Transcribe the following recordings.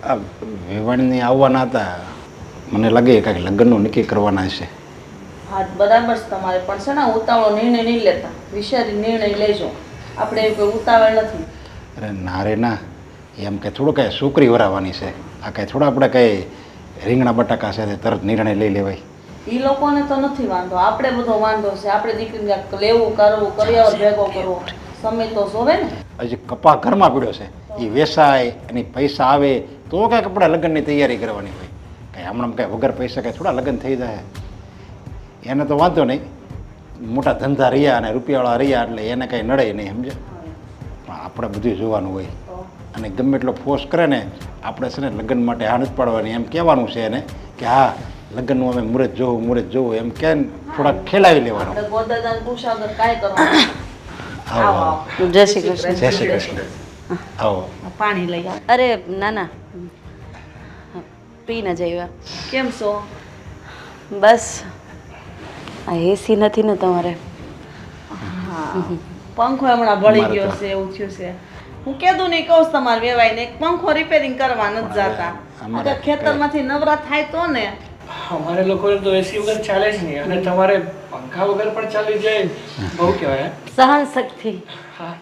આ વેવાણની આવવાના હતા, મને લાગે કાંઈક લગ્નનું નક્કી કરવાના છે. હા બરાબર છે તમારે, પણ છે ને ઉતાવળો નિર્ણય નહીં લેતા, વિચારી નિર્ણય લેજો. આપણે એવું કોઈ ઉતાવળ નથી. અરે ના રે ના, એમ કે થોડું કાંઈ છોકરી વરાવવાની છે, આ કાંઈ થોડા આપણે કાંઈ રીંગણા બટાકા સાથે તરત નિર્ણય લઈ લેવાય. એ લોકોને તો નથી વાંધો, આપણે બધો વાંધો છે. આપણે દીકરીને લેવું કરવું, કરિયાવર ભેગો કરવો, સમય તો જોવે ને. હજી કપા ઘરમાં પીડ્યો છે, એ વેસાય અને પૈસા આવે તો કાંઈક આપણે લગ્નની તૈયારી કરવાની હોય. કાંઈ હમણાં કાંઈ વગર પૈસા કાંઈ થોડા લગ્ન થઈ જાય. એને તો વાંધો નહીં, મોટા ધંધા રહ્યા અને રૂપિયાવાળા રહ્યા એટલે એને કાંઈ નડે નહીં, સમજે. પણ આપણે બધું જોવાનું હોય અને ગમે એટલો ફોર્સ કરે ને આપણે છે ને લગ્ન માટે હા નથી પાડવાની, એમ કહેવાનું છે એને કે હા લગ્નનું અમે મુહૂર્ત જોવું એમ કે થોડાક ખેલાવી લેવાનું. આપણે ગોદાદાને પૂછ્યા વગર કાંઈ કરવાનું. આવો આવો. જય શ્રી કૃષ્ણ. જય શ્રી કૃષ્ણ. આવો. પાણી લઈ આવ. અરે ના ના, પી ન જઈવા. કેમ છો? બસ આ એસી નથી ને તમારે? હા, પંખો હમણાં બળી ગયો છે, એવું થયું છે. હું કીધું નહીં, કહું તમારે વેવાઈને એક પંખો રિપેરિંગ કરવા નથી જતા. અગર ખેતરમાંથી નવરા થાય તો ને. અમારે લોકોને તો એસી વગર ચાલે જ નહીં, અને તમારે પંખા વગર પણ ચાલી જાય, બહુ કહેવાય. સહન શક્તિ, હા,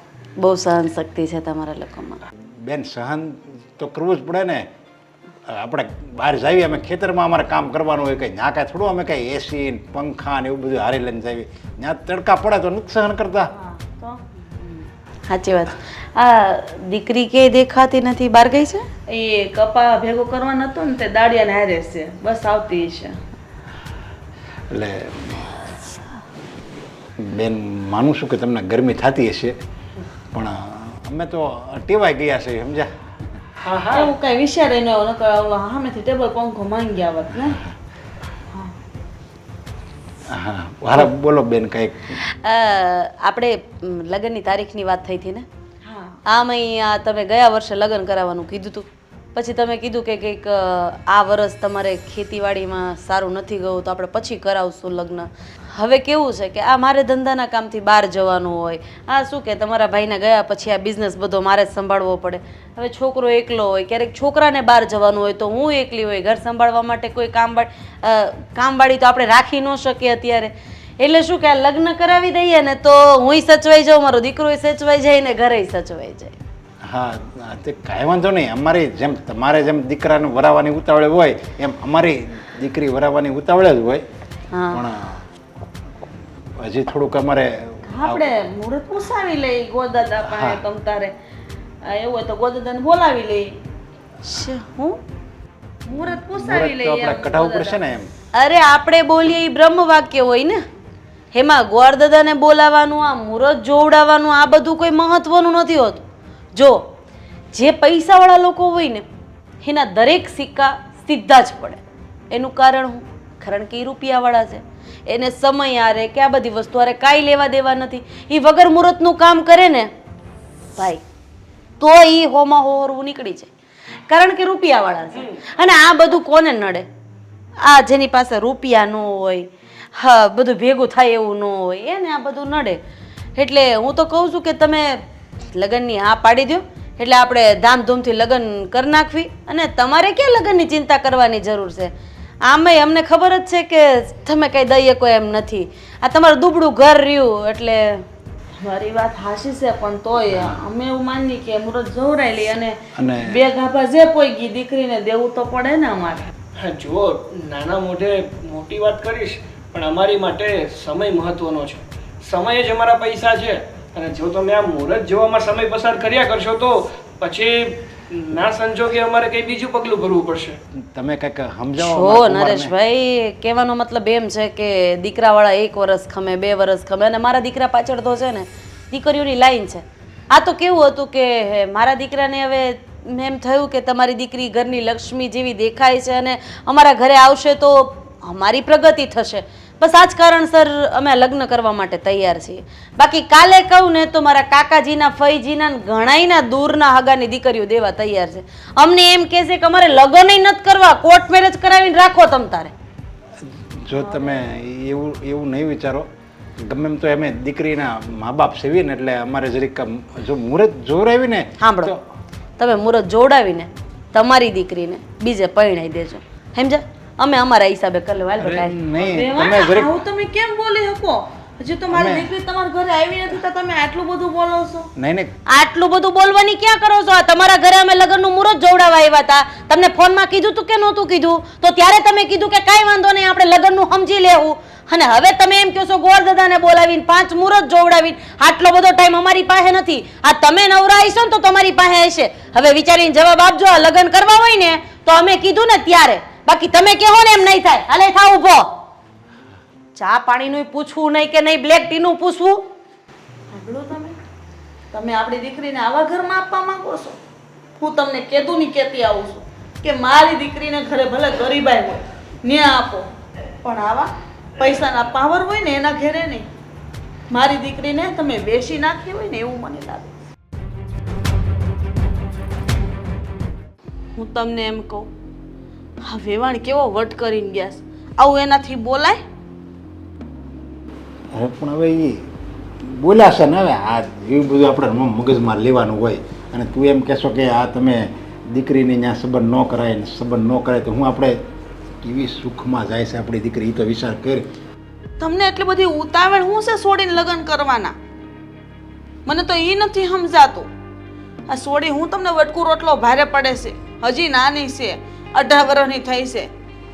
બહુ સહન શક્તિ છે તમારા લોકોમાં. બેન સહન તો કરવું જ પડે ને. આપણે બહાર જઈએ, અમે ખેતરમાં અમારે કામ કરવાનું હોય, કંઈ ત્યાં કાંઈ થોડું અમે કંઈ એસી પંખા ને એવું બધું હારી લઈને જઈએ. ત્યાં તડકા પડે તો નથી સહન કરતા. તો સાચી વાત. આ દીકરી કે દેખાતી નથી, બહાર ગઈ છે? એ કપા ભેગો કરવાનો હતો ને તે દાડિયાને હારે છે, બસ આવતી છે. એટલે બેન માનું છું કે તમને ગરમી થતી હશે, પણ અમે તો ટેવાઈ ગયા છે, સમજ્યા. હા, હા. એવું કઈ વિચારે ન હોય, નકર ઓલા સામેથી ટેબલ પંખો માંગી આવત ને. હા હારા બોલો બેન. કંઈક આપણે લગ્નની તારીખની વાત થઈ હતી ને? હા, આમ અહીંયા તમે ગયા વર્ષે લગ્ન કરાવવાનું કીધું હતું, પછી તમે કીધું કે કંઈક આ વર્ષ તમારે ખેતીવાડીમાં સારું નથી ગયું તો આપણે પછી કરાવશું લગ્ન. હવે કેવું છે કે આ મારે ધંધાના કામથી બહાર જવાનું હોય, આ શું કે તમારા ભાઈને ગયા પછી આ બિઝનેસ બધો મારે જ સંભાળવો પડે. હવે છોકરો એકલો હોય, ક્યારેક છોકરાને બહાર જવાનું હોય તો હું એકલી હોય, ઘર સંભાળવા માટે કોઈ કામવાળી તો આપણે રાખી ન શકીએ અત્યારે. એટલે શું કે આ લગ્ન કરાવી દઈએ ને તો હુંય સચવાઈ જાઉં, મારો દીકરોય સચવાઈ જાય ને ઘરેય સચવાઈ જાય. હા તે કાંઈ વાંધો નહીં. અમારી જેમ તમારે જેમ દીકરાને વરાવવાની ઉતાવળે હોય એમ અમારી દીકરી વરાવવાની ઉતાવળે જ હોય. પણ હજી થોડુંક અમારે આપણે મુહૂર્ત પૂછાવી લઈ ગોદાદા પાસે. તમ તારે એવું હોય તો ગોદાદાને બોલાવી લઈ. હું મુહૂર્ત પૂછાવી લઈ. આપણે કઢાવવું પડશે ને એમ. અરે આપણે બોલીએ એ બ્રહ્મ વાક્ય હોય ને, એમાં ગોરદાદાને બોલાવાનું, આ મુહૂર્ત જોવડાવવાનું, આ બધું કોઈ મહત્વનું નથી હોતું. જો જે પૈસાવાળા લોકો હોય ને એના દરેક સિક્કા સીધા જ પડે. એનું કારણ શું? કારણ કે એ રૂપિયાવાળા છે, એને સમય આરે કે આ બધી વસ્તુ આરે કાંઈ લેવા દેવા નથી. એ વગર મુહૂર્તનું કામ કરે ને ભાઈ તો એ હોમાં હોરવું નીકળી જાય, કારણ કે રૂપિયાવાળા છે. અને આ બધું કોને નડે? આ જેની પાસે રૂપિયા ન હોય, હા બધું ભેગું થાય એવું ન હોય, એને આ બધું નડે. એટલે હું તો કહું છું કે તમે લગ્નની હા પાડી દો, એટલે આપણે ધામધૂમથી લગ્ન કરી નાખવી. અને તમારે ક્યાં લગ્નની ચિંતા કરવાની જરૂર છે? આમેય અમને ખબર જ છે કે તમે કંઈ દઈએ કોઈ એમ નથી. આ તમારું દુબળું ઘર રહ્યું એટલે. મારી વાત હાશી છે, પણ તોય અમે એવું માનીએ કે મુહૂર્ત જોવડાઈ લઈએ અને અને બે ગાભા જે પોઈ દીકરીને દેવું તો પડે ને અમારે. હા, જુઓ, નાના મોઢે મોટી વાત કરીશ, પણ અમારી માટે સમય મહત્વનો છે. સમય જ અમારા પૈસા છે. અને જો તમે આ મુહૂર્ત જોવામાં સમય પસાર કર્યા કરશો તો પછી ના સંજોગે અમારે કંઈ બીજું પગલું ભરવું પડશે. તમે કંઈક જો સમજાવો. નરેશભાઈ, કહેવાનો મતલબ એમ છે કે દીકરાવાળા 1 વર્ષ ખમે, 2 વર્ષ ખમે, અને મારા દીકરા પાછળ તો છે ને દીકરીઓની લાઈન છે. આ તો કેવું હતું કે મારા દીકરાને હવે એમ થયું કે તમારી દીકરી ઘરની લક્ષ્મી જેવી દેખાય છે અને અમારા ઘરે આવશે તો અમારી પ્રગતિ થશે. બસ આ જ કારણસર અમે લગ્ન કરવા માટે તૈયાર છીએ. બાકી કાલે કહું ને તો મારા કાકાજીના, ફઈજીના, ઘણાયના દૂરના હગાની દીકરીઓ દેવા તૈયાર છે. અમને એમ કહે છે કે અમારે લગ્ન નથી કરવા, કોર્ટ મેરેજ કરાવીને રાખો તમ તારે. જો તમે એવું નહીં વિચારો, ગમે એમ તો અમે દીકરીના મા બાપ સેવી ને એટલે અમારે જરીક જો મુહૂર્ત જોવડાવી ને. સાંભળો, તમે મુહૂર્ત જોવડાવીને તમારી દીકરીને બીજે પરણાઈ દેજો સમજ્યા? અમે અમારા હિસાબે કરી લેવા. હાલ બેટા, નહીં વેવાણ, તમે જરીક આવું તમે કેમ બોલી શકો? હજી તો મારી દીકરી તમારા ઘરે આવી નથી તો તમે આટલું બધું બોલો છો? નહીં આટલું બધું બોલવાની ક્યાં કરો છો? આ તમારા ઘરે અમે લગ્નનું મુહૂર્ત જોવડાવવા આવ્યા હતા. તમને ફોનમાં કીધું તું કે નહોતું કીધું? તો ત્યારે તમે કીધું કે કાંઈ વાંધો નહીં, આપણે લગ્નનું સમજી લેવું. અને હવે તમે એમ કહો છો ગોળદાદાને બોલાવીને 5 મુહૂર્ત જોવડાવીને. આટલો બધો ટાઈમ અમારી પાસે નથી. આ તમે નવરા હશો ને તો તમારી પાસે હશે. હવે વિચારીને જવાબ આપજો. આ લગ્ન કરવા હોય ને તો અમે કીધું ને ત્યારે, બાકી તમે કહો ને એમ નહીં થાય. હાલે થાવ ઊભો. ચા પાણીનું પૂછવું નહીં કે નહીં, બ્લેક ટીનું પૂછવું. સાંભળો તમે આપણી દીકરીને આવા ઘરમાં આપવા માંગો છો? હું તમને કીધું નહીં કહેતી આવું છું કે મારી દીકરીને ઘરે ભલે ગરીબાઈ હોય ન્યા આપો, પણ આવા પૈસાના પાવર હોય ને એના ઘરે નહીં. મારી દીકરીને તમે વેચી નાખી હોય ને એવું મને લાગે. હું તમને એમ કહું, હા વેવાણ કેવો વટ કરીને ગયા છે, આવું એનાથી બોલાય? અરે પણ હવે એ બોલ્યા છે ને, હવે આ એવું બધું આપણે મગજમાં લેવાનું હોય. અને તું એમ કહેશો કે આ તમે દીકરીને ત્યાં સંબંધ ન કરાય ને સંબંધ ન કરાય તો હું આપણે કેવી સુખમાં જાય છે આપણી દીકરી, એ તો વિચાર કર. તમને એટલી બધી ઉતાવળ હું છે છોડીને લગ્ન કરવાના? મને તો એ નથી સમજાતું. આ છોડી હું તમને વટકું રોટલો ભારે પડે છે, હજી નાની છે, 18 વર્ષની થઈ છે.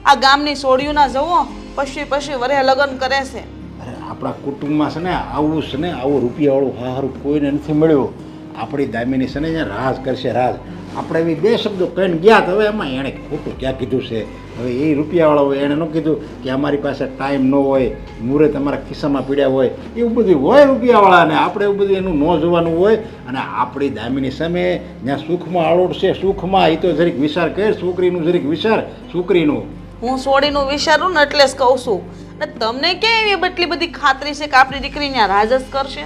આ ગામની છોડીઓના જવો પછી વરે લગ્ન કરે છે. અરે આપણા કુટુંબમાં છે ને આવું છે ને, આવું રૂપિયાવાળું હારું કોઈને નથી મળ્યું. આપણી દામિની છે ને અહીંયા રાજ કરશે, રાજ. આપણે એવી 2 શબ્દો કહીને ગયા તો હવે એમાં એણે ખોટું ક્યાં કીધું છે? હવે એ રૂપિયાવાળો હોય એણે ન કીધું કે અમારી પાસે ટાઈમ ન હોય, મુહૂર્ત તમારા ખિસ્સામાં પીડ્યા હોય, એવું બધું હોય રૂપિયાવાળાને. આપણે એવું બધું એનું ન જોવાનું હોય. અને આપણી દામિની સામે જ્યાં સુખમાં આળોડ છે, સુખમાં, એ તો જરીક વિચાર કર. છોકરીનું જરીક વિચાર, છોકરીનું. હું છોડીનું વિચારું ને એટલે જ કહું છું. ને તમને ક્યાં એવી એટલી બધી ખાતરી છે કે આપણી દીકરી ત્યાં રાજ જ કરશે?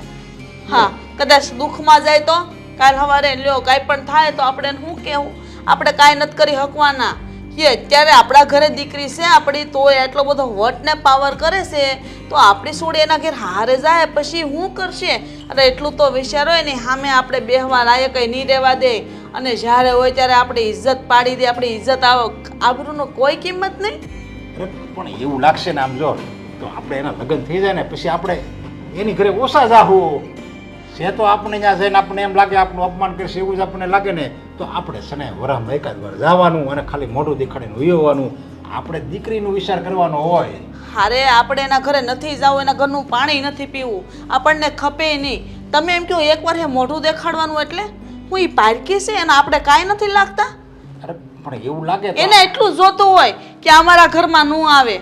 હા, કદાચ દુઃખમાં જાય તો કાલ સવારે લ્યો કાંઈ પણ થાય તો આપણે શું કહેવું? આપણે કાંઈ નથી કરી શકવાના. એ અત્યારે આપણા ઘરે દીકરી છે આપણી, તો એટલો બધો વટ ને પાવર કરે છે, તો આપણી છોડી એના ઘેર હારે જાય પછી શું કરશે? અરે એટલું તો વિચારો ને, સામે આપણે બેહવા લાયક કંઈ નહીં રહેવા દે. અને જ્યારે હોય ત્યારે આપણી ઇજ્જત પાડી દે. આપણી ઇજ્જત આબરૂનો કોઈ કિંમત નહીં. અરે પણ એવું લાગશે ને આમ જો તો આપણે એના લગ્ન થઈ જાય ને પછી આપણે એની ઘરે ઓછા જાહું છે. તો આપણે ત્યાં જઈને આપણને એમ લાગે આપણું અપમાન કરશે એવું જ આપણને લાગે ને, તો આપણે સને વરામાં એકાદ વાર જવાનું અને ખાલી મોઢું દેખાડીને હોવાનું. આપણે દીકરીનો વિચાર કરવાનો હોય. હારે આપણે એના ઘરે નથી જવું, એના ઘરનું પાણી નથી પીવું, આપણને ખપે નહીં. તમે એમ કહો એકવાર એ મોઢું દેખાડવાનું એટલે હું એ પારકી છે અને આપણે કાંઈ નથી લાગતા? અરે પણ એવું લાગે એને એટલું જોતું હોય કે અમારા ઘરમાં નું આવે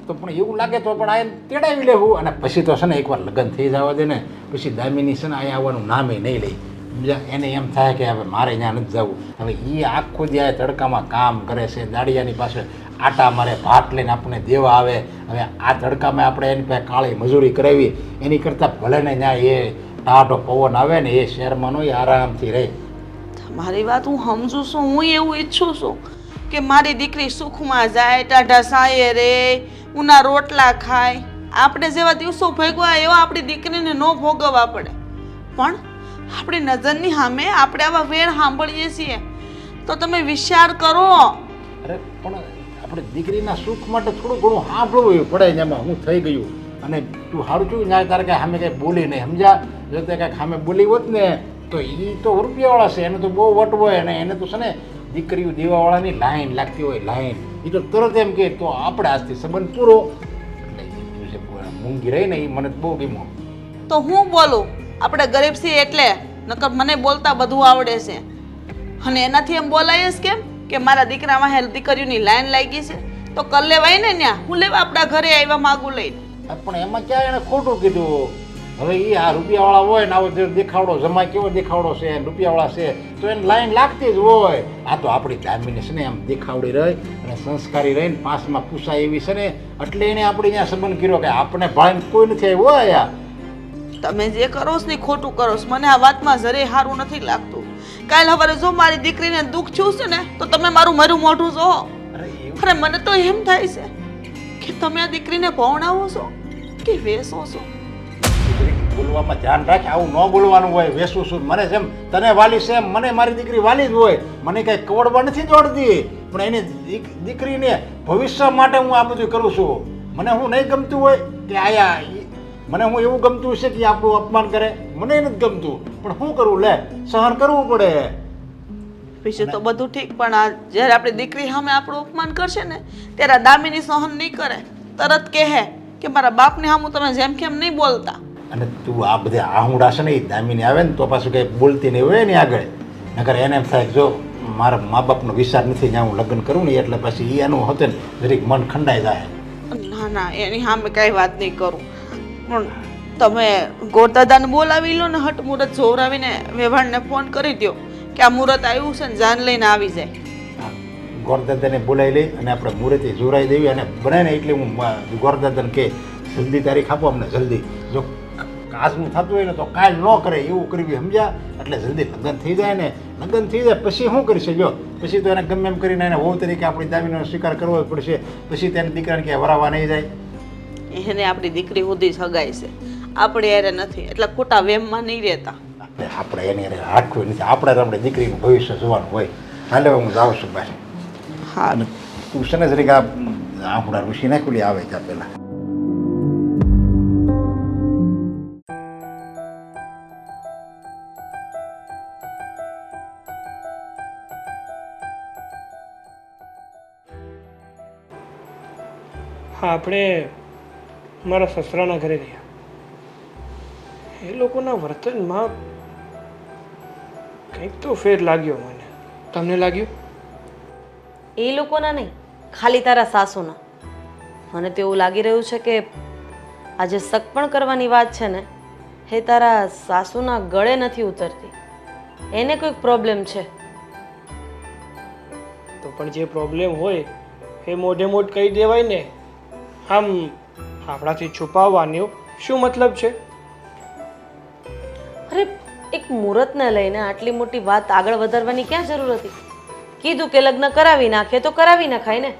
તો, પણ એવું લાગે તો પણ આ તેડાવી લેવું. અને પછી તો છે ને એકવાર લગ્ન થઈ જવા દે ને પછી દામિની છે ને અહીંયા આવવાનું નામે નહીં લઈ. સમજ્યા? એને એમ થાય કે હવે મારે ત્યાં નથી જવું. હવે એ આખો દી તડકામાં કામ કરે છે, દાડિયાની પાસે આટા મારે, ભાત લઈને આપણને દેવા આવે. હવે આ તડકામાં આપણે એની પાસે કાળી મજૂરી કરાવી એની કરતાં ભલે ને ત્યાં એ ટાઢો પવન આવે ને એ શહેરમાં નો આરામથી રહે. મારી વાત હું સમજુ છું. હું એવું ઈચ્છું છું કે મારી દીકરી સુખમાં જાય, ટાઢા સાયે રે, ઉના રોટલા ખાય. આપણે જેવા દિવસો ભોગવા એવા આપણી દીકરીને ન ભોગવવા પડે. પણ આપણી નજરની સામે આપણે આવા વેણ સાંભળીએ છીએ તો તમે વિચાર કરો. અરે પણ આપણે દીકરીના સુખ માટે થોડું ઘણું સાંભળવું પડે ને. એમાં હું થઈ ગયું અને તું સારું છું ને તારે કાંઈ સામે કંઈ બોલી નહીં. સમજ્યા? જો તે કાંઈક સામે બોલી હોત ને તો એ તો રૂપિયાવાળા છે, એને તો બહુ વટ હોય. અને એને તો છે ને દીકરીઓ દેવાવાળાની લાઈન લાગતી હોય, લાઈન. એ તો તરત એમ કે તો આપણે આજથી સંબંધ પૂરો. એટલે મૂંગી રહી ને એ મને બહુ ગમ્યો. તો હું બોલું? આપણે ગરીબ છીએ એટલે, નકર મને બોલતા બધું આવડે છે. અને એનાથી એમ બોલાય જ કેમ કે મારા દીકરામાં હેલ્પ દીકરીઓની લાઈન લાગી છે તો કર લેવાય ને. ત્યાં હું લેવા આપણા ઘરે આવ્યા માગું લઈને. પણ એમાં ક્યાં એને ખોટું કીધું? હવે એ આ રૂપિયાવાળા હોય ને આવો દેખાડો જમાય કેવો દેખાડો છે, રૂપિયાવાળા છે તો એને લાઈન લાગતી જ હોય. આ તો આપણી દામિની છે ને એમ દેખાવડી રહી અને સંસ્કારી રહીને પાસમાં પૂછાય એવી છે ને એટલે એને આપણે અહીંયા સંબંધ કર્યો કે આપણે ભાઈને કોઈ નથી આવ્યો આયા. તમે જે કરો છો ને ખોટું કરો છો. મને આ વાતમાં જરાય સારું નથી લાગતું. કાલ સવારે જો મારી દીકરીને દુઃખ થયું છે ને તો તમે મારું મારું મોઢું જોવો. અરે મને તો એમ થાય છે કે તમે આ દીકરીને ભણાવો છો કે વેસો છો? બોલવામાં ધ્યાન રાખ. આવું ન બોલવાનું હોય. વેસું છું મને જેમ તને વાલી છે એમ મને મારી દીકરી વાલી જ હોય. મને કંઈ કવડવા નથી દોડતી, પણ એની દીકરીને ભવિષ્ય માટે હું આ બધું કરું છું. મને હું નહીં ગમતું હોય કે આયા મને હું એવું ગમતું છે કે આપણું અપમાન કરે, મને નથી ગમતું, પણ શું કરવું, લે સહન કરવું પડે. બીજું તો બધું ઠીક, પણ આ જ્યારે આપણી દીકરી સામે આપણું અપમાન કરશે ને ત્યારે આ દામિની સહન નહીં કરે. તરત કહે કે મારા બાપને સામું તમે જેમ કેમ નહીં બોલતા. અને તું આ બધા આહુડા છે ને એ દામીને આવે ને તો પાછું કંઈ બોલતી નહીં હોય ને આગળ, નકર એને એમ થાય જો મારા મા બાપનો વિચાર નથી જ્યાં હું લગ્ન કરું ને એટલે પછી એનું હતું ને જરીક મન ખંડાઈ જાય. ના ના, એની સામે કાંઈ વાત નહીં કરું, પણ તમે ગોરદાદાને બોલાવી લો ને, હટ મુહૂર્ત જોવરાવીને વેવાણને ફોન કરી દો કે આ મુહૂર્ત આવ્યું છે ને જાન લઈને આવી જાય. ગોરદાદાને બોલાવી લઈ અને આપણે મુહૂર્તે જોરાઈ દેવી અને બને ને એટલે હું ગોરદાદાને કે જલ્દી તારીખ આપો અમને જલ્દી, જો આજનું થતું હોય ને તો કાલ ન કરે એવું કરવી, સમજ્યા? એટલે જલ્દી લગ્ન થઈ જાય ને, લગ્ન થઈ જાય પછી શું કરશે? જો પછી તો એને ગમે એમ કરીને એને વહુ તરીકે આપણી દાબીનો સ્વીકાર કરવો પડશે, પછી તેને દીકરાને ક્યાંય વરાવા નહીં જાય. એને આપણી દીકરી સુધી સગાઈ છે, આપણે યારે નથી, એટલે ખોટા વેમમાં નહીં રહેતા. આપણે એની હાટવું નથી, આપણે તો આપણે દીકરીનું ભવિષ્ય જોવાનું હોય. હાલે હું જાઉં છું બહાર. હા, અને તું છે ને જરીક આહુડા ઋષિ નાખુલી આવે ત્યાં પહેલાં. હા, આપણે મારા સસરાના ઘરે રહ્યા. એ લોકોના વર્તનમાં કંઈક તો ફેર લાગ્યો મને. તમને લાગ્યું? એ લોકોના નહીં, ખાલી તારા સાસુના. મને તો એવું લાગી રહ્યું છે કે આજે સગપણ કરવાની વાત છે ને એ તારા સાસુના ગળે નથી ઉતરતી. એને કોઈક પ્રોબ્લેમ છે. તો પણ જે પ્રોબ્લેમ હોય એ મોઢે મોઢ કહી દેવાય ને. આમ આપણાથી છુપાવવાનો શું મતલબ છે? અરે એક મુહૂર્તને લઈને આટલી મોટી વાત આગળ વધારવાની ક્યાં જરૂર હતી? કીધું કે લગ્ન કરાવી નાખે તો કરાવી નાખાય ને.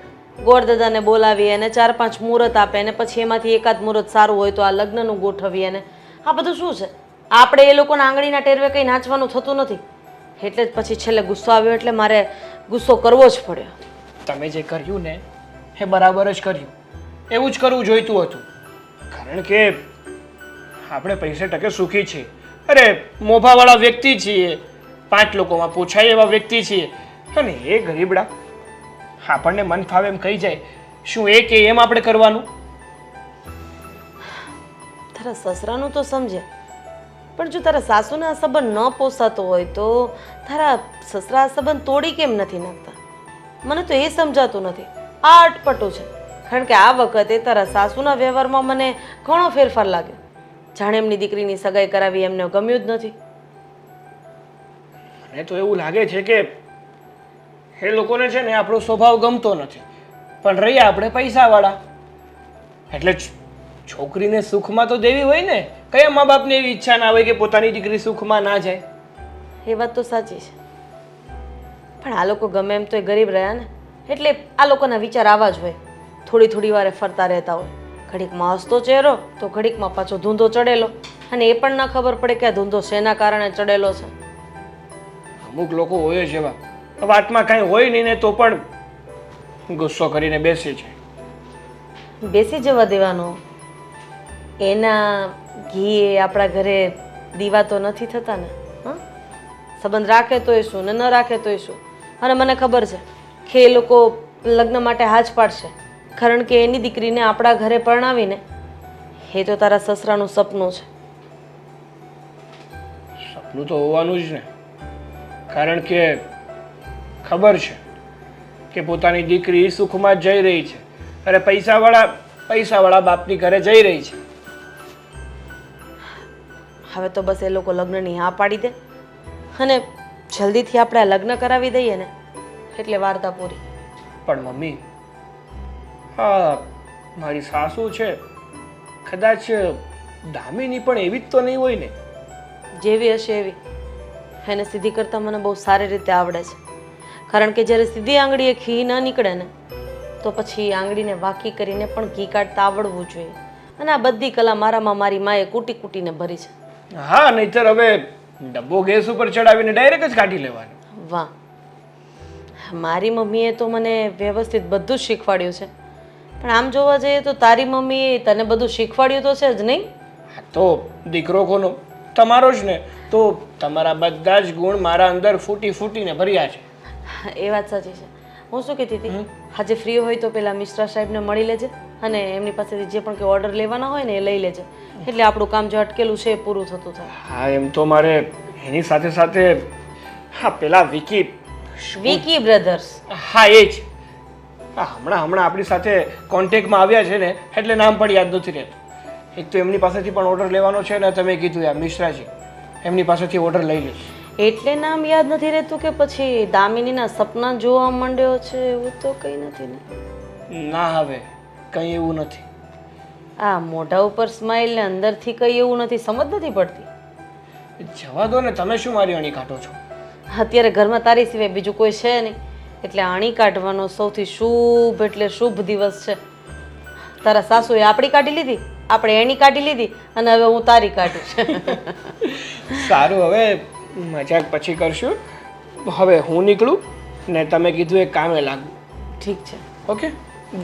ગોરદાદાને બોલાવી અને 4-5 મુહૂર્ત આપે અને પછી એમાંથી એકાદ મુહૂર્ત સારું હોય તો આ લગ્નનું ગોઠવી. અને આ બધું શું છે? આપણે એ લોકોના આંગળીના ટેરવે કંઈ નાચવાનું થતું નથી. એટલે જ પછી છેલ્લે ગુસ્સો આવ્યો એટલે મારે ગુસ્સો કરવો જ પડ્યો. તમે જે કર્યું ને એ બરાબર જ કર્યું. એવું જ કરવું જોઈતું હતું. કારણ કે આપણે પૈસે ટકે સુખી છીએ. અરે મોભાવાળા વ્યક્તિ છીએ, 5 લોકોમાં પૂછાય એવા વ્યક્તિ છીએ. અને એ ગરીબડા આપણને મન ફાવે એમ કહી જાય, શું એ કે એમ આપણે કરવાનું? તારા સસરાનું તો સમજે, પણ જો તારા સાસુને આ સંબંધ ન પોસાતો હોય તો તારા સસરા આ સંબંધ તોડી કેમ નથી નાખતા? મને તો એ સમજાતું નથી. આ અટપટું છે. કારણ કે આ વખતે તારા સાસુના વ્યવહારમાં મને ઘણો ફેરફાર લાગ્યો. જાણે એમની દીકરીની સગાઈ કરાવી એમને ગમ્યું જ નથી. મને તો એવું લાગે છે કે એ લોકોને છે ને આપણો સ્વભાવ ગમતો નથી. પણ રહ્યા આપણે પૈસાવાળા એટલે છોકરીને સુખમાં તો દેવી હોય ને. કયા મા બાપને એવી ઈચ્છા ના હોય કે પોતાની દીકરી સુખમાં ના જાય? એ વાત તો સાચી છે, પણ આ લોકો ગમે એમ તો એ ગરીબ રહ્યા ને, એટલે આ લોકોના વિચાર આવા જ હોય. થોડી થોડી વારે ફરતા રહેતા હોય. ઘડીકમાં હસતો ચહેરો તો ઘડીકમાં પાછો ધૂંધો ચડેલો, અને એ પણ ના ખબર પડે કે આ ધૂંધો શેના કારણે ચડેલો છે. અમુક લોકો હોય જ એવા, વાતમાં કાંઈ હોય નહીં ને તો પણ ગુસ્સો કરીને બેસે છે. બેસી જવા દેવાનો. એના ઘી એ આપણા ઘરે દીવા તો નથી થતા ને. હા, સંબંધ રાખે તોય શું ને ન રાખે તોય શું. અને મને ખબર છે કે એ લોકો લગ્ન માટે હાજ પાડશે, કારણ કે એની દીકરીને આપણા ઘરે પરણાવીને એ તો તારા સસરાનું સપનું છે. સપનું તો હોવાનું જ ને. કારણ કે ખબર છે કે પોતાની દીકરી સુખમાં જઈ રહી છે, અરે પૈસાવાળા બાપની ઘરે જઈ રહી છે. હવે તો બસ એ લોકો લગ્નની હા પાડી દે અને જલ્દીથી આપણે આ લગ્ન કરાવી દઈએ ને એટલે વાર્તા પૂરી. પણ મમ્મી, હા મારી સાસુ છે, કદાચ દામિની પણ એવી જ તો નહીં હોય ને? જેવી હશે એવી. એને સીધી કરતાં મને બહુ સારી રીતે આવડે છે. કારણ કે જ્યારે સીધી આંગળીએ ઘી ન નીકળે ને તો પછી આંગળીને વાકી કરીને પણ ઘી કાઢતા આવડવું જોઈએ. અને આ બધી કલા મારામાં મારી માએ કૂટી કૂટીને ભરી છે. હા, નહીતર હવે ડબ્બો ગેસ ઉપર ચડાવીને ડાયરેક્ટ જ કાઢી લેવાનો. વાહ, મારી મમ્મીએ તો મને વ્યવસ્થિત બધું જ શીખવાડ્યું છે, પણ આમ જોવા જઈએ તો તારી મમ્મીએ તને બધું શીખવાડ્યું તો છે જ નહીં. તો દીકરો કોનો? તમારો જ ને. તો તમારા બધા જ ગુણ મારા અંદર ફૂટી ફૂટીને ભર્યા છે. એ વાત સાચી છે. હું શું કહેતી હતી, આજે ફ્રી હોય તો પેલા મિશ્રા સાહેબને મળી લેજે અને એમની પાસેથી જે પણ કંઈ ઓર્ડર લેવાના હોય ને એ લઈ લેજે, એટલે આપણું કામ જે અટકેલું છે એ પૂરું થતું થાય. હા, એમ તો મારે એની સાથે સાથે હા પેલા વિકી બ્રધર્સ. હા એ જ. હા, હમણાં આપણી સાથે કોન્ટેક્ટમાં આવ્યા છે ને એટલે નામ પણ યાદ નથી રહેતું. એક તો એમની પાસેથી પણ ઓર્ડર લેવાનો છે ને તમે કીધું યાર મિશ્રાજી એમની પાસેથી ઓર્ડર લઈ લઈશ. એટલે નામ યાદ નથી રહેતું કે પછી દામિનીના સપના જોવા માંડ્યો છે એવું તો કંઈ નથી ને? ના, હવે કંઈ એવું નથી. આ મોઢા ઉપર સ્માઈલ ને અંદરથી કંઈ એવું નથી, સમજ નથી પડતી. જવા દો ને, તમે શું મારી અણી કાઢો છો? અત્યારે ઘરમાં તારી સિવાય બીજું કોઈ છે નહીં, એટલે આણી કાઢવાનો સૌથી શુભ એટલે શુભ દિવસ છે. તારા સાસુએ આપણી કાઢી લીધી, આપણે એની કાઢી લીધી અને હવે હું તારી કાઢીશ. સારું, હવે મજાક પછી કરશું. હવે હું નીકળું ને તમે કીધું એ કામે લાગુ. ઠીક છે. ઓકે,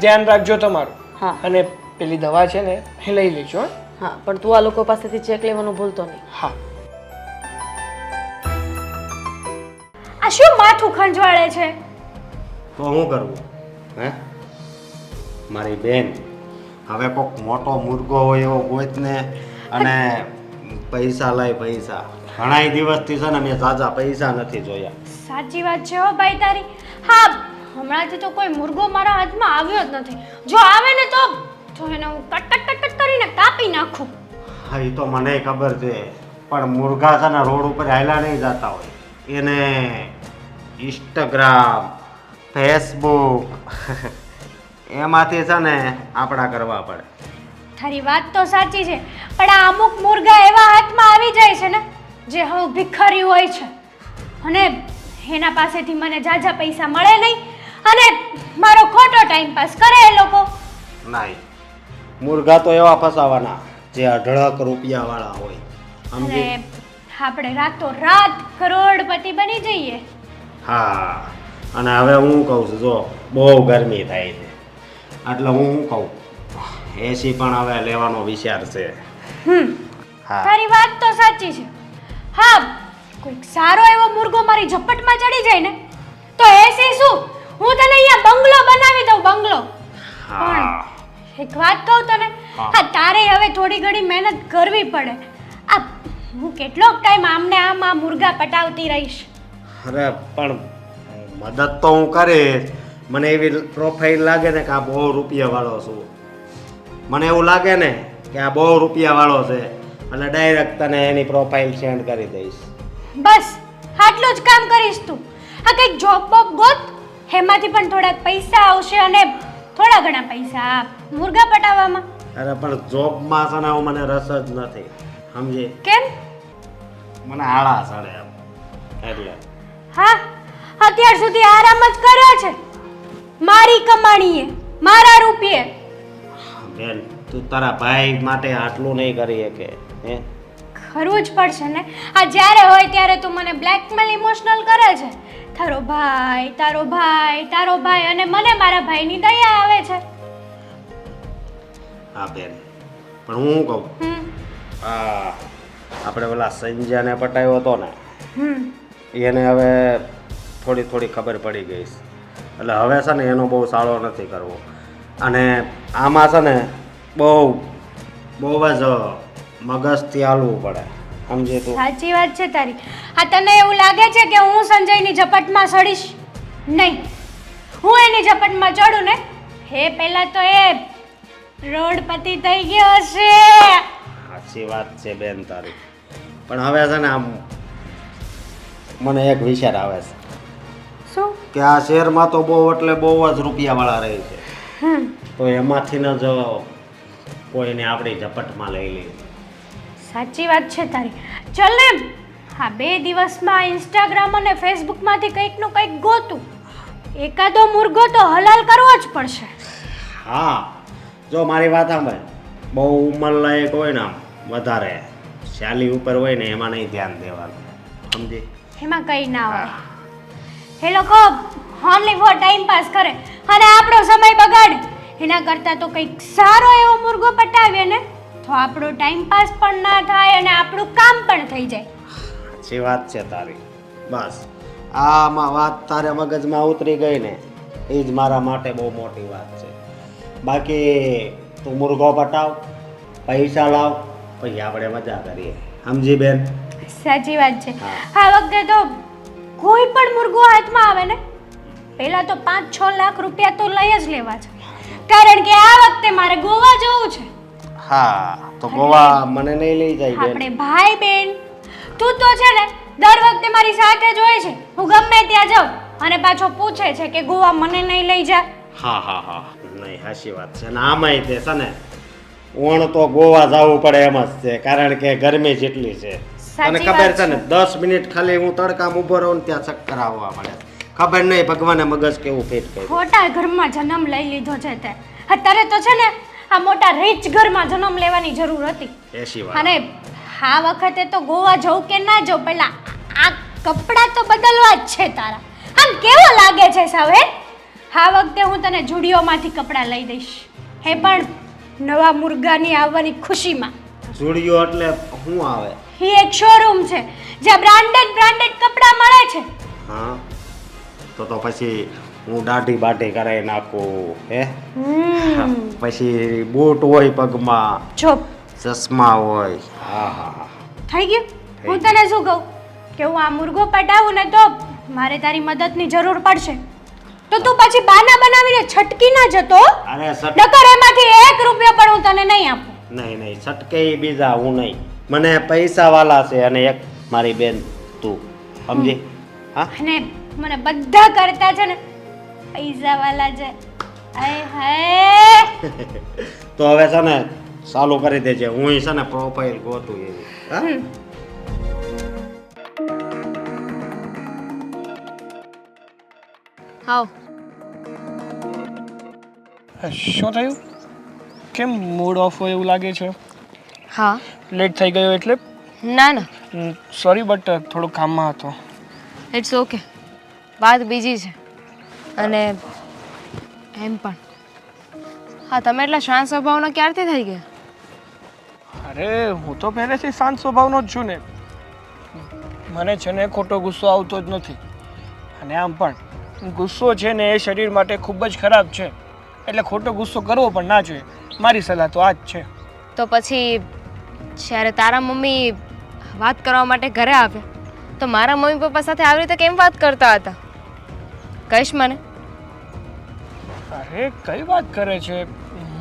ધ્યાન રાખજો તમારું. હા. અને પેલી દવા છે ને એ લઈ લેજો. હો? હા, પણ તું આ લોકો પાસેથી ચેક લેવાનું ભૂલતો નહીં. હા. આ શું માથું ખંજવાળે છે? તો શું કરવું હે મારી બેન? હવે કોઈક મોટો મુર્ગો હોય એવો ગોતને અને પૈસા લઈ પૈસા. ઘણા દિવસથી છે ને મેં ઝાઝા પૈસા નથી જોયા. સાચી વાત છે હો ભાઈ તારી. હા, હમણાંથી તો કોઈ મુર્ગો મારા હાથમાં આવ્યો જ નથી. જો આવે ને તો એને હું કટ કરીને કાપી નાખું. હા, એ તો મને ખબર છે, પણ મુર્ગા છે ને રોડ ઉપર હાલ્યા નહીં જતા હોય. એને ઇન્સ્ટાગ્રામ, ફેસબુક એમાંથી છે ને આપણા કરવા પડે. તારી વાત તો સાચી છે, પણ આ અમુક મુર્ગા એવા હાથમાં આવી જાય છે ને જે હવે ભિખારી હોય છે, અને એના પાસેથી મને ઝાઝા પૈસા મળે નહીં અને મારો ખોટો ટાઈમ પાસ કરે એ લોકો. નહીં, મુર્ગા તો એવા ફસાવાના જે અઢળક રૂપિયાવાળા હોય, સમજી? અને આપણે રાતોરાત કરોડપતિ બની જઈએ. હા, અને હવે હું કહું છું, જો બહુ ગરમી થાય છે એટલે હું શું કહું, એસી પણ હવે લેવાનો વિચાર છે. હા, તારી વાત તો સાચી છે. હા, કોઈક સારો એવો મુર્ગો મારી ઝપટમાં ચડી જાય ને તો એસી શું, હું તને અહીંયા બંગલો બનાવી દઉં, બંગલો. હા, એક વાત કહું તને, હા તારે હવે થોડી ઘણી મહેનત કરવી પડે. આ હું કેટલોક ટાઈમ આમને આમ આ મુર્ગા પટાવતી રહીશ. અરે પણ મદદ તો હું કરીશ. મને એવી પ્રોફાઇલ લાગે ને કે આ બહુ રૂપિયાવાળો છું, મને એવું લાગે ને કે આ બહુ રૂપિયાવાળો છે એટલે ડાયરેક્ટ તને એની પ્રોફાઇલ સેન્ડ કરી દઈશ. બસ આટલું જ કામ કરીશ તું. આ કંઈક જોબ બોબ ગોત, એમાંથી પણ થોડાક પૈસા આવશે અને થોડા ઘણા પૈસા આ મુર્ગા પટાવવામાં. અરે પણ જોબમાં છે ને મને રસ જ નથી, સમજી? કેમ? મને આળા સડે એમ એટલે. હા, અત્યાર સુધી આરામ જ કર્યો છે મારી કમાણીએ, મારા રૂપિયે. બેન, તું તારા ભાઈ માટે આટલું નહીં કરી શકે હે? કરવું જ પડશે ને. આ જ્યારે હોય ત્યારે તું મને બ્લેકમેલ ઇમોશનલ કરે છે. તારો ભાઈ, તારો ભાઈ, તારો ભાઈ, અને મને મારા ભાઈની દયા આવે છે. હા બેન, પણ હું કહું, આ આપણે પેલા સંજયને પટાવ્યો હતો ને, એને હવે થોડી ખબર પડી ગઈ છે. એટલે હવે છે ને એનો બહુ સાળો નથી કરવો, અને આમાં છે ને બહુ જ મગજથી હાલવું પડે, સમજે તું? સાચી વાત છે તારી. આ તને એવું લાગે છે કે હું સંજયની ઝપટમાં ચડીશ? નહીં, હું એની ઝપટમાં ચડું ને એ પહેલા તો એ રોડપતિ થઈ ગયો હશે. સાચી વાત છે બેન તારી, પણ હવે છે ને આમ મને એક વિચાર આવે છે શું? કે આ શહેરમાં તો બહુ એટલે બહુ જ રૂપિયાવાળા રહે છે, તો એમાંથી ન જ કોઈને આપણી ઝપટમાં લઈ લે. સાચી વાત છે તારી. ચલ ને હા 2 દિવસમાં ઇન્સ્ટાગ્રામ અને ફેસબુકમાંથી કંઈકનું કંઈક ગોતું. એકાદો મુર્ગો તો હલાલ કરવો જ પડશે. હા, જો મારી વાત સાંભળ, બહુ ઉંમરલાયક હોય ને આમ વધારે શાલી ઉપર હોય ને એમાં નહીં ધ્યાન દેવાનું, સમજી? એમાં કંઈ ના હોય. એ લોકો ઓનલી ફોર ટાઈમ પાસ કરે અને આપણો સમય બગાડે. એના કરતાં તો કંઈક સારો એવો મુર્ગો પટાવીએ ને તો આપણો ટાઈમ પાસ પણ ના થાય અને આપણું કામ પણ થઈ જાય. સાચી વાત છે તારી. બસ આમાં વાત તારે મગજમાં ઉતરી ગઈ ને એ જ મારા માટે બહુ મોટી વાત છે. બાકી તું મુર્ગો પટાવ, પૈસા લાવ, પછી આપણે મજા કરીએ. સમજી બેન? સાચી વાત છે. હા. આ વખતે તો કોઈ પણ મુર્ગો હાથમાં આવે ને પહેલા તો 5-6 લાખ રૂપિયા તો લઈ જ લેવા છે, કારણ કે આ વખતે મારે ગોવા જવું છે. હા તો ગોવા મને નહીં લઈ જાય બેન. આપણે ભાઈ બેન તું તો છે ને દર વખતે મારી સાથે જ હોય છે. હું ગમે ત્યાં જાઉં અને પાછો પૂછે છે કે ગોવા મને નહીં લઈ જા. હા હા હા નહીં સાચી વાત છે. ને આમાંય તે છે ને ઓણ તો ગોવા જવું પડે એમ જ છે, કારણ કે ગરમી જેટલી છે. તને સાચી ખબર વાત છે ને 10 મિનિટ ખાલી હું તડકામાં ઊભો રહું ને ત્યાં ચક્કર આવવા મળે. ખબર નહીં ભગવાને મગજ કેવું ફિટ કર્યું. ખોટા ઘરમાં જન્મ લઈ લીધો છે તે. અત્યારે તો છે ને આ મોટા રીચ ઘરમાં જન્મ લેવાની જરૂર હતી. એસી વાત. અને આ વખતે તો ગોવા જવું કે ના જવું, પહેલા આ કપડાં તો બદલવા જ છે તારા. આમ કેવો લાગે છે સાવ હે? આ વખતે હું તને જુડિયોમાંથી કપડાં લઈ દઈશ, એ પણ નવા મુર્ગાની આવવાની ખુશીમાં. જુડિયો એટલે શું આવે? એ એક શોરૂમ છે જ્યાં બ્રાન્ડેડ કપડાં મળે છે. હા તો પછી હું દાઢી બાઢી કરાવી નાખું હે. પછી બૂટ હોય પગમાં, જો ચશ્મા હોય. હા હા હા થઈ ગયું. હું તને શું કહું કે હું આ મુર્ગો પટાવું ને તો મારે તારી મદદની જરૂર પડશે, તો તું પછી બાના બનાવીને છટકી ના જતો. અરે નકર એમાંથી 1 રૂપિયો પણ હું તને નહીં આપું. નહીં છટકે બીજા હું નહીં. મને પૈસા વાલા છે અને એક મારી બેન તું. સમજી? હા અને મને બધા કરતા છે ને પૈસા વાલા છે. આય હાય. તો હવે છે ને ચાલુ કરી દેજે. હું છે ને પ્રોફાઇલ ગોતું એવી. હા આવ. શું થયું? કેમ મૂડ ઓફ હોય એવું લાગે છે? હા. લેટ થઈ ગયો એટલે? ના ના, સોરી બટ થોડું કામમાં હતો. It's okay. વાત બીજી છે. અને એમ પણ હા, તમે એટલા શાંત સ્વભાવના ક્યારથી થઈ ગયા? અરે હું તો પહેલેથી શાંત સ્વભાવનો જ છું ને. મને છે ને ખોટો ગુસ્સો આવતો જ નથી. અને આમ પણ ગુસ્સો છે ને એ શરીર માટે ખૂબ જ ખરાબ છે, એટલે ખોટો ગુસ્સો કરવો પણ ના જોઈએ. મારી સલાહ તો આ જ છે. તો પછી જ્યારે તારા મમ્મી વાત કરવા માટે ઘરે આવ્યા તો મારા મમ્મી પપ્પા સાથે આવી રીતે કેમ વાત કરતા હતા? કહીશ મને? અરે કઈ વાત કરે છે?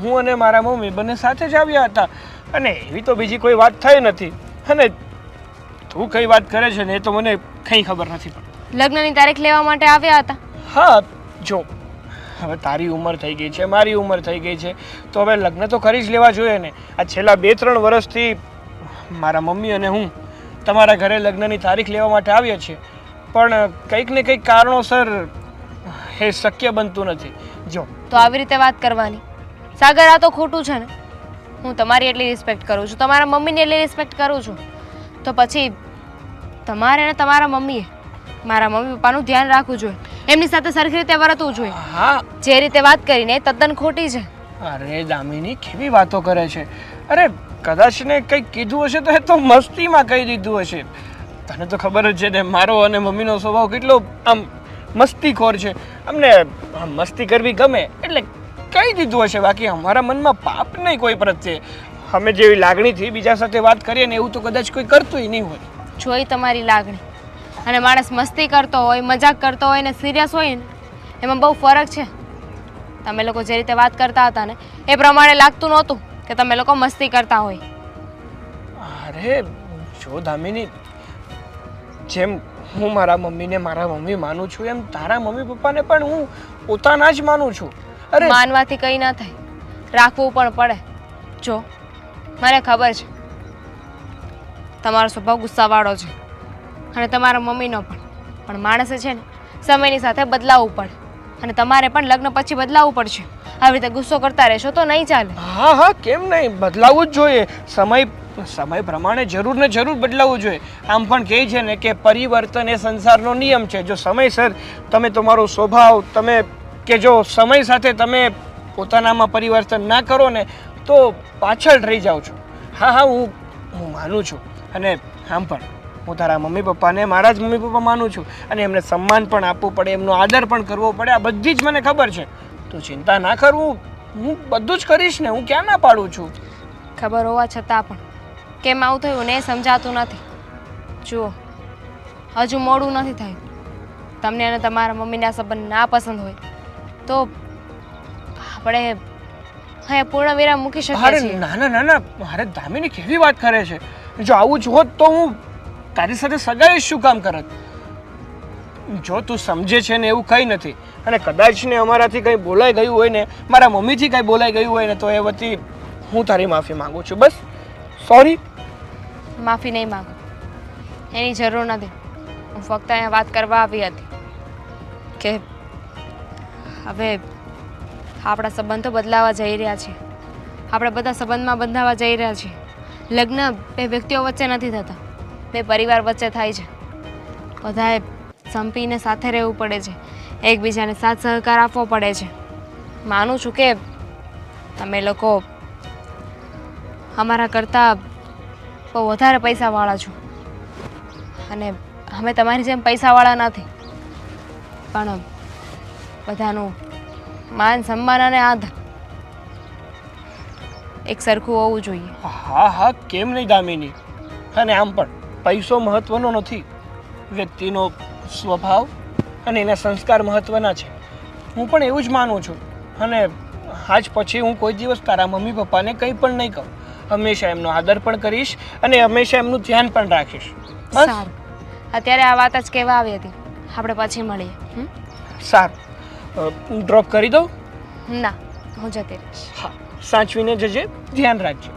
હું અને મારા મમ્મી બંને સાથે જ આવ્યા હતા અને એવી તો બીજી કોઈ વાત થઈ નથી. અને તું કઈ વાત કરે છે ને એ તો મને કંઈ ખબર નથી પડતી. લગ્નની તારીખ લેવા માટે આવ્યા હતા? હા જો, હવે તારી ઉંમર થઈ ગઈ છે, મારી ઉંમર થઈ ગઈ છે, તો હવે લગ્ન તો કરી જ લેવા જોઈએ ને. આ છેલ્લા 2-3 વર્ષથી મારા મમ્મી અને હું તમારા ઘરે લગ્નની તારીખ લેવા માટે આવ્યા છીએ, પણ કંઈક ને કંઈક કારણોસર એ શક્ય બનતું નથી. જો તો આવી રીતે વાત કરવાની? સાગર, આ તો ખોટું છે ને. હું તમારી એટલી રિસ્પેક્ટ કરું છું, તમારા મમ્મીની એટલી રિસ્પેક્ટ કરું છું, તો પછી તમારે અને તમારા મમ્મીએ મારા મમ્મી પપ્પાનું ધ્યાન રાખવું જોઈએ, એમની સાથે સરખી રીતે વર્તવું જોઈએ. હા, જે રીતે વાત કરીને એ તદ્દન ખોટી છે. અરે દામિની કેવી વાતો કરે છે? અરે કદાચ ને કંઈક કીધું હશે તો એ તો મસ્તીમાં કહી દીધું હશે. તને તો ખબર જ છે ને મારો અને મમ્મીનો સ્વભાવ કેટલો આમ મસ્તીખોર છે. અમને મસ્તી કરવી ગમે એટલે કહી દીધું હશે. બાકી અમારા મનમાં પાપ નહીં કોઈ પ્રત્યે. અમે જેવી લાગણીથી બીજા સાથે વાત કરીએ ને એવું તો કદાચ કોઈ કરતું નહીં હોય. જોઈ તમારી લાગણી. અને માણસ મસ્તી કરતો હોય, મજાક કરતો હોય ને સિરિયસ હોય ને એમાં બહુ ફરક છે. તમે લોકો જે રીતે વાત કરતા હતા ને એ પ્રમાણે લાગતું નહોતું કે તમે લોકો મસ્તી કરતા હોય. અરે જો દામિની, જેમ હું મારા મમ્મીને મારા મમ્મી માનું છું એમ તારા મમ્મી પપ્પાને પણ હું પોતાના જ માનું છું. અરે માનવાથી કંઈ ના થાય, રાખવું પણ પડે. જો મને ખબર છે તમારો સ્વભાવ ગુસ્સાવાળો છે અને તમારા મમ્મીનો પણ માણસે છે ને સમયની સાથે બદલાવવું પડે અને તમારે પણ લગ્ન પછી બદલાવવું પડશે. આવી રીતે ગુસ્સો કરતા રહેશો તો નહીં ચાલે. હા હા, કેમ નહીં, બદલાવવું જ જોઈએ. સમય તો સમય પ્રમાણે જરૂર ને જરૂર બદલાવવું જોઈએ. આમ પણ કહે છે ને કે પરિવર્તન એ સંસારનો નિયમ છે. જો સમયસર તમે તમારો સ્વભાવ તમે કે જો સમય સાથે તમે પોતાનામાં પરિવર્તન ના કરો ને તો પાછળ રહી જાઓ છો. હા હા હું માનું છું. અને આમ પણ હું તારા મમ્મી પપ્પાને મારા જ મમ્મી પપ્પા માનું છું અને એમને સન્માન પણ આપવું પડે, એમનો આદર પણ કરવો પડે. આ બધી જ મને ખબર છે. તો ચિંતા ના કરવું, હું બધું જ કરીશ ને. હું ક્યાં ના પાડું છું. ખબર હોવા છતાં પણ કેમ આવું થયું ને એ સમજાતું નથી. જુઓ, હજુ મોડું નથી થયું. તમને અને તમારા મમ્મીના સંબંધ ના પસંદ હોય તો આપણે અહીંયા પૂર્ણ વિરામ મૂકી શકીએ અરે છીએ. ના ના ના ના, મારે દામિની કેવી વાત કરે છે. જો આવું જ હોત તો હું તારી સાથે સગાઈ શું કામ કરત. જો તું સમજે છે ને એવું કંઈ નથી અને કદાચ ને અમારાથી કંઈ બોલાઈ ગયું હોય ને, મારા મમ્મીથી કંઈ બોલાઈ ગયું હોય ને, તો એ વતી હું તારી માફી માંગુ છું. બસ સોરી. માફી નહીં માંગો, એની જરૂર નથી. હું ફક્ત અહીંયા વાત કરવા આવી હતી કે હવે આપણા સંબંધો બદલાવા જઈ રહ્યા છે. આપણે બધા સંબંધમાં બંધાવા જઈ રહ્યા છીએ. લગ્ન બે વ્યક્તિઓ વચ્ચે નથી થતા, બે પરિવાર વચ્ચે થાય છે. બધાએ સંપીને સાથે રહેવું પડે છે, એકબીજાને સાથ સહકાર આપવો પડે છે. માનું છું કે તમે લોકો અમારા કરતાં બહુ વધારે પૈસાવાળા છો અને અમે તમારી જેમ પૈસાવાળા નથી. પણ બધાનું માન સન્માન અને આદર એક સરખું હોવું જોઈએ. હા હા, કેમ નહીં દામિની. અને આમ પણ પૈસો મહત્વનો નથી, વ્યક્તિનો સ્વભાવ અને એના સંસ્કાર મહત્વના છે. હું પણ એવું જ માનું છું. અને આજ પછી હું કોઈ દિવસ તારા મમ્મી પપ્પાને કંઈ પણ નહીં કહું. હંમેશા એમનો આદર પણ કરીશ અને હંમેશા એમનું ધ્યાન પણ રાખીશ. બસ સારું, અત્યારે આ વાત જ કહેવા આવી હતી. આપણે પછી મળીએ. સારું. ડ્રોપ કરી દઉં? ના, હું જતી રહીશ. હા, સાચવીને જજે, ધ્યાન રાખજે.